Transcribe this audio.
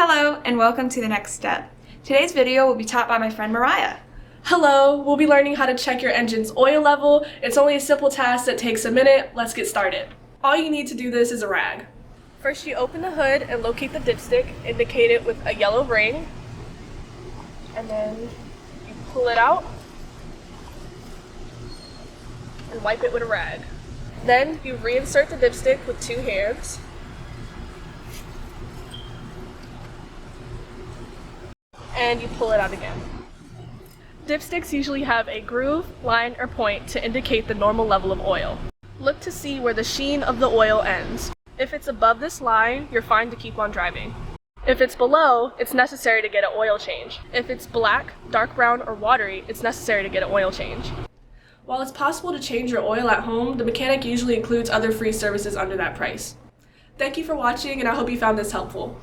Hello and welcome to the next step. Today's video will be taught by my friend Mariah. Hello, we'll be learning how to check your engine's oil level. It's only a simple task that takes a minute. Let's get started. All you need to do this is a rag. First you open the hood and locate the dipstick, indicate it with a yellow ring, and then you pull it out and wipe it with a rag. Then you reinsert the dipstick with two hands. And you pull it out again. Dipsticks usually have a groove, line, or point to indicate the normal level of oil. Look to see where the sheen of the oil ends. If it's above this line, you're fine to keep on driving. If it's below, it's necessary to get an oil change. If it's black, dark brown, or watery, it's necessary to get an oil change. While it's possible to change your oil at home, the mechanic usually includes other free services under that price. Thank you for watching, and I hope you found this helpful.